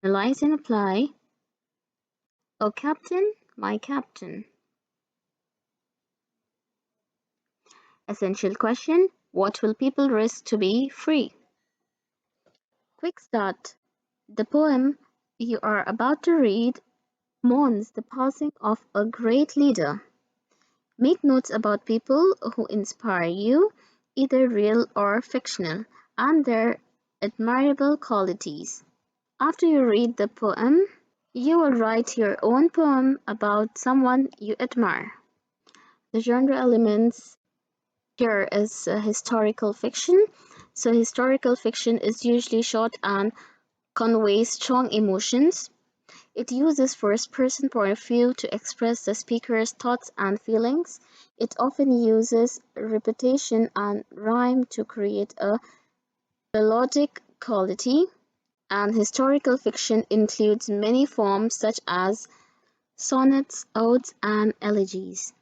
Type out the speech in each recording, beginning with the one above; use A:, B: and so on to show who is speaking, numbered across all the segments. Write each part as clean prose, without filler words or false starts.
A: Analyze and apply. Oh, Captain, my Captain. Essential question: what will people risk to be free? Quick start. The poem you are about to read mourns the passing of a great leader. Make notes about people who inspire you, either real or fictional, and their admirable qualities. After you read the poem, you will write your own poem about someone you admire. The genre elements here is historical fiction. So, historical fiction is usually short and conveys strong emotions. It uses first-person point of view to express the speaker's thoughts and feelings. It often uses repetition and rhyme to create a melodic quality. And historical fiction includes many forms such as sonnets, odes, and elegies.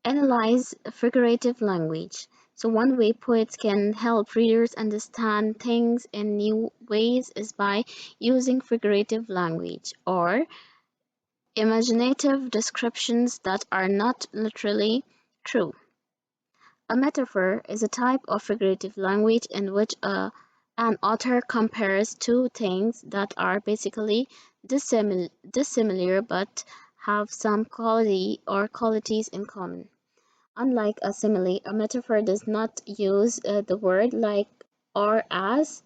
A: Analyze figurative language. So, one way poets can help readers understand things in new ways is by using figurative language or imaginative descriptions that are not literally true. A metaphor is a type of figurative language in which an author compares two things that are basically dissimilar but have some quality or qualities in common. Unlike a simile, a metaphor does not use the word like or as.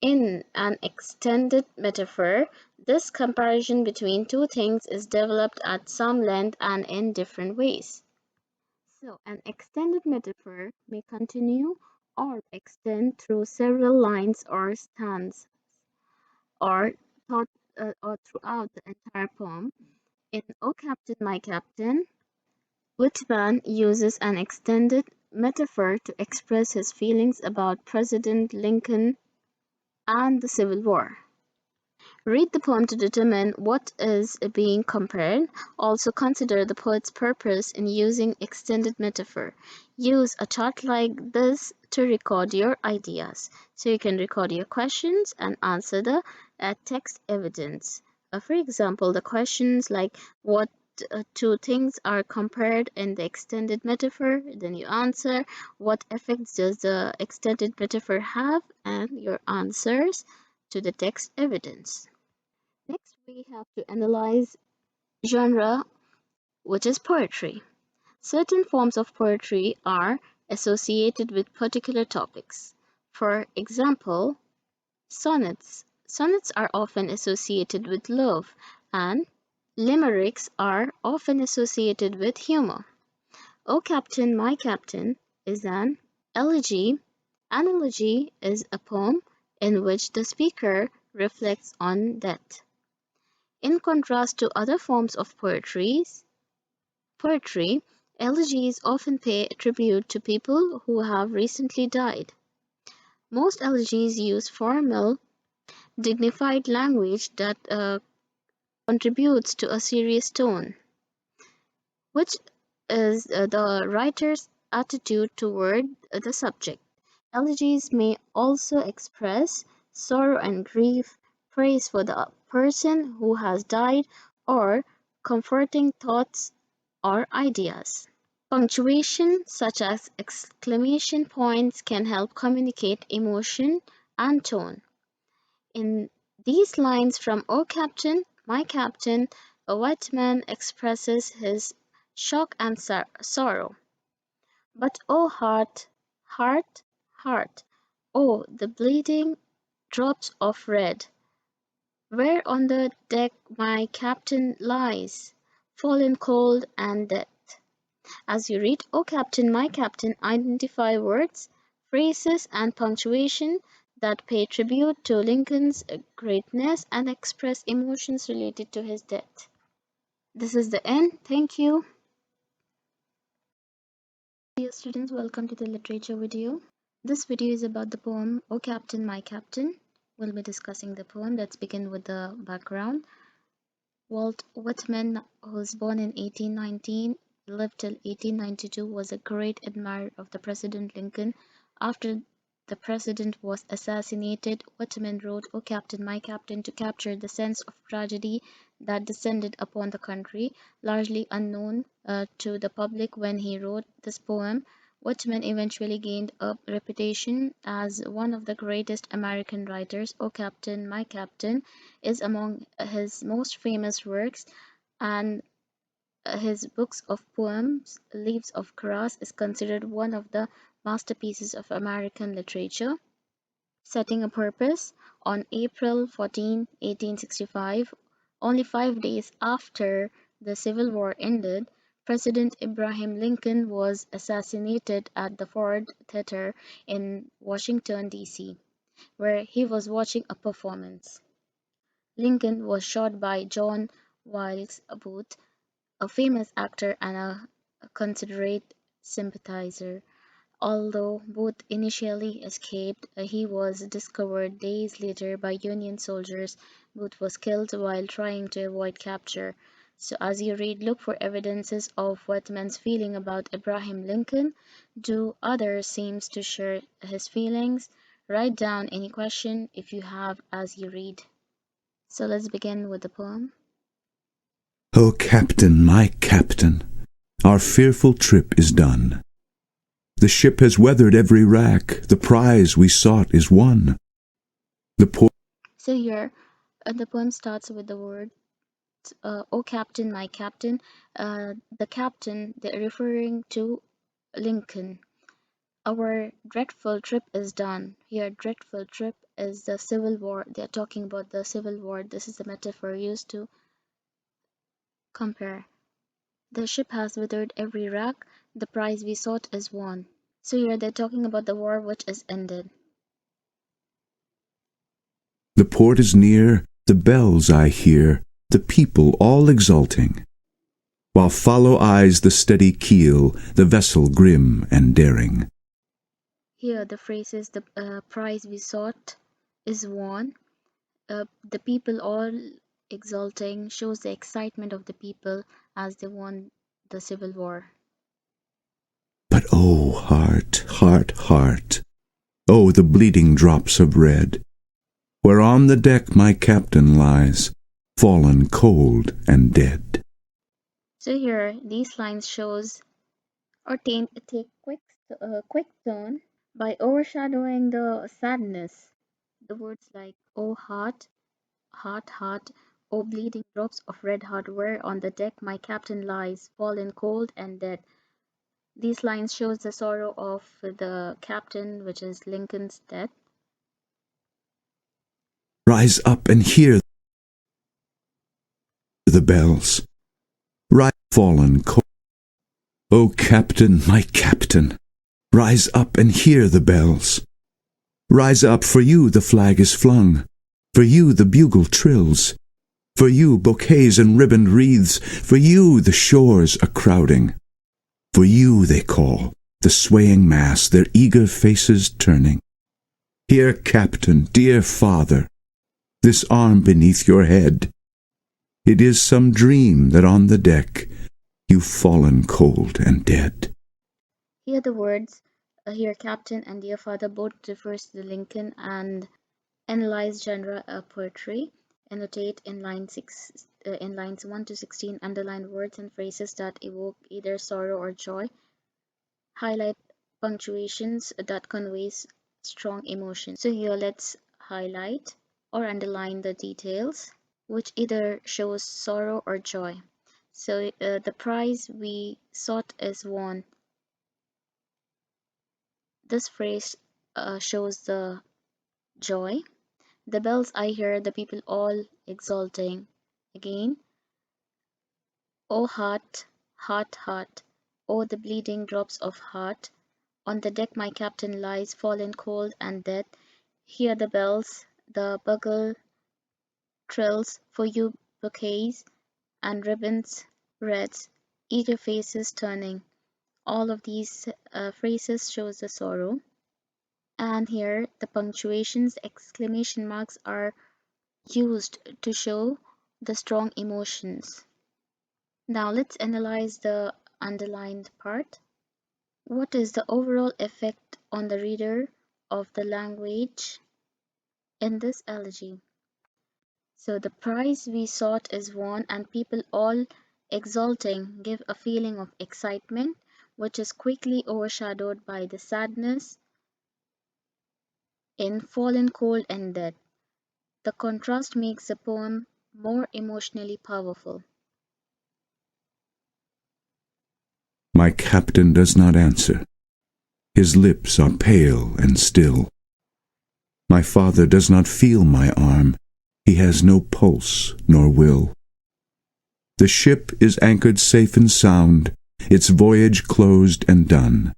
A: In an extended metaphor, this comparison between two things is developed at some length and in different ways. So, an extended metaphor may continue or extend through several lines or stanzas, or, or throughout the entire poem. In O Captain, My Captain, Whitman uses an extended metaphor to express his feelings about President Lincoln and the Civil War. Read the poem to determine what is being compared. Also consider the poet's purpose in using extended metaphor. Use a chart like this to record your ideas. So you can record your questions and answer the text evidence. For example, the questions like what two things are compared in the extended metaphor, then you answer what effects does the extended metaphor have, and your answers to the text evidence. Next, we have to analyze genre, which is poetry. Certain forms of poetry are associated with particular topics. For example, sonnets. Sonnets are often associated with love, and limericks are often associated with humor. O Captain, My Captain is an elegy. An elegy is a poem in which the speaker reflects on death. In contrast to other forms of poetry, elegies often pay tribute to people who have recently died. Most elegies use formal, dignified language that contributes to a serious tone, which is the writer's attitude toward the subject. Elegies may also express sorrow and grief, praise for the person who has died, or comforting thoughts or ideas. Punctuation, such as exclamation points, can help communicate emotion and tone. In these lines from "O Captain, My Captain," a white man expresses his shock and sorrow. But oh heart, heart, heart, oh the bleeding drops of red, where on the deck my captain lies, fallen cold and dead. As you read "O Captain, My Captain," identify words, phrases, and punctuation that pay tribute to Lincoln's greatness and express emotions related to his death. This is the end. Thank you. Dear students, welcome to the literature video. This video is about the poem "O Captain, My Captain." We'll be discussing the poem. Let's begin with the background. Walt Whitman, who was born in 1819, lived till 1892, was a great admirer of the President Lincoln. After the president was assassinated, Whitman wrote, "O Captain, my Captain," to capture the sense of tragedy that descended upon the country. Largely unknown to the public when he wrote this poem, Whitman eventually gained a reputation as one of the greatest American writers. "O Captain, my Captain" is among his most famous works, and his books of poems, Leaves of Grass, is considered one of the masterpieces of American literature. Setting a purpose, on April 14, 1865, only 5 days after the Civil War ended, President Abraham Lincoln was assassinated at the Ford Theater in Washington, D.C., where he was watching a performance. Lincoln was shot by John Wilkes Booth, a famous actor and a considerate sympathizer. Although Booth initially escaped, he was discovered days later by Union soldiers. Booth was killed while trying to avoid capture. So, as you read, look for evidences of Whitman's feeling about Abraham Lincoln. Do others seem to share his feelings? Write down any question if you have as you read. So, let's begin with the poem.
B: O Captain, my Captain, our fearful trip is done. The ship has weathered every rack, the prize we sought is won.
A: So here, the poem starts with the word, "O Captain, my Captain." The captain, they're referring to Lincoln. Our dreadful trip is done. Here, dreadful trip is the Civil War. They're talking about the Civil War. This is the metaphor used to compare. The ship has withered every rack. The prize we sought is won. So here, they're talking about the war which is ended.
B: The port is near, the bells I hear, the people all exulting, while follow eyes the steady keel, the vessel grim and daring.
A: Here, the phrase is the prize we sought is won. The people all exulting shows the excitement of the people as they won the Civil War.
B: But oh, heart, heart, heart, oh, the bleeding drops of red, where on the deck my captain lies, fallen cold and dead.
A: So here, these lines shows or take quick turn by overshadowing the sadness. The words like "oh heart, heart, heart," "oh bleeding drops of red heart," "where on the deck my captain lies, fallen cold and dead." These lines shows the sorrow of the captain, which is Lincoln's death.
B: Rise up and hear the bells, rise fallen cold. O Captain, my Captain, rise up and hear the bells. Rise up, for you the flag is flung, for you the bugle trills, for you bouquets and ribboned wreaths, for you the shores are crowding. For you they call, the swaying mass, their eager faces turning. Here, Captain, dear father, this arm beneath your head. It is some dream that on the deck you've fallen cold and dead.
A: Here the words "here Captain" and "dear father" both refers to Lincoln and analyze genre poetry. Annotate in in lines 1 to 16. Underline words and phrases that evoke either sorrow or joy. Highlight punctuations that conveys strong emotion. So here let's highlight or underline the details which either shows sorrow or joy. So the prize we sought is won. This phrase shows the joy. The bells I hear, the people all exulting. Again, "O heart, heart, heart, oh the bleeding drops of heart, on the deck my captain lies, fallen cold and dead. Hear the bells, the bugle trills, for you bouquets and ribbons reds, eager faces turning." All of these phrases shows the sorrow. And here the punctuations, exclamation marks are used to show the strong emotions. Now let's analyze the underlined part. What is the overall effect on the reader of the language in this elegy. So the prize we sought is won, and people all exulting give a feeling of excitement, which is quickly overshadowed by the sadness in fallen cold and dead. The contrast makes the poem more emotionally powerful.
B: My captain does not answer. His lips are pale and still. My father does not feel my arm. He has no pulse nor will. The ship is anchored safe and sound, its voyage closed and done.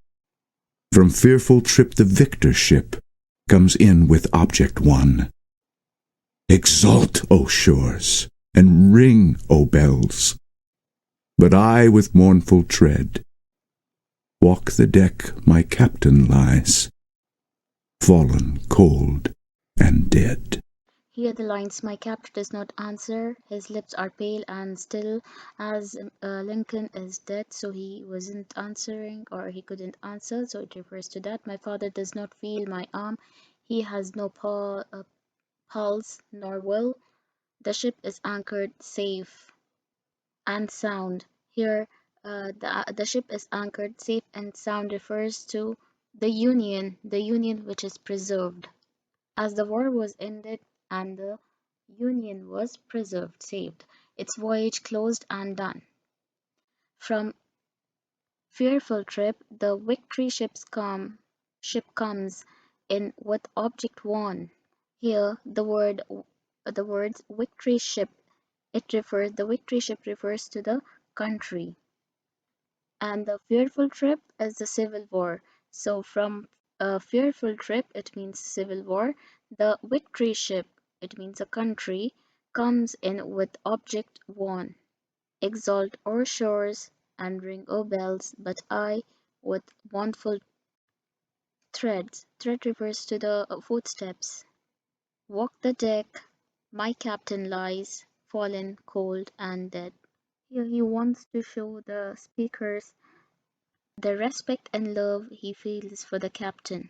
B: From fearful trip the victor ship comes in with object won. Exult, O shores, and ring, O bells. But I with mournful tread walk the deck my captain lies, fallen cold and dead.
A: Here the lines, my captor does not answer, his lips are pale and still, as Lincoln is dead, so he wasn't answering or he couldn't answer, so it refers to that. My father does not feel my arm, he has no pulse nor will. The ship is anchored safe and sound. Here, the ship is anchored safe and sound refers to the Union which is preserved. As the war was ended and the Union was preserved, saved, its voyage closed and done. From fearful trip, the victory ship comes in with object won. Here, the words victory ship, the victory ship refers to the country, and the fearful trip is the civil war. So from a fearful trip, it means civil war. The victory ship, it means a country, comes in with object won. Exalt o'er shores and ring o'er bells, but I with mournful treads. Tread refers to the footsteps. Walk the deck, my captain lies, fallen cold and dead. Here he wants to show the speakers the respect and love he feels for the captain.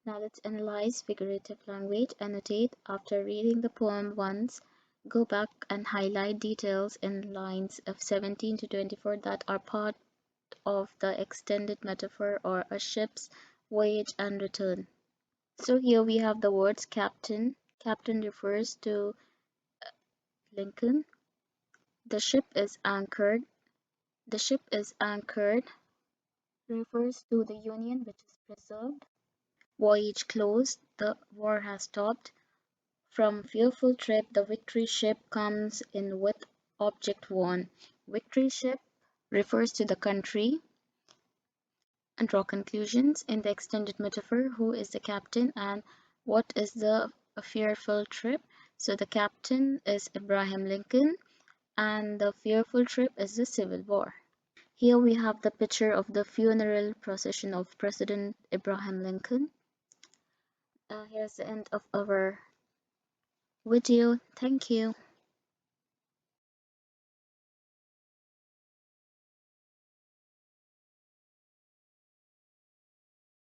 A: Now let's analyze figurative language. Annotate after reading the poem once. Go back and highlight details in lines of 17 to 24 that are part of the extended metaphor or a ship's voyage and return. So here we have the words captain. Captain refers to Lincoln. The ship is anchored. The ship is anchored refers to the Union which is preserved. Voyage closed, the war has stopped. From fearful trip, the victory ship comes in with object won. Victory ship refers to the country. And draw conclusions in the extended metaphor. Who is the captain and what is the fearful trip? So the captain is Abraham Lincoln and the fearful trip is the Civil War. Here we have the picture of the funeral procession of President Abraham Lincoln. Here's the end of our video. Thank you.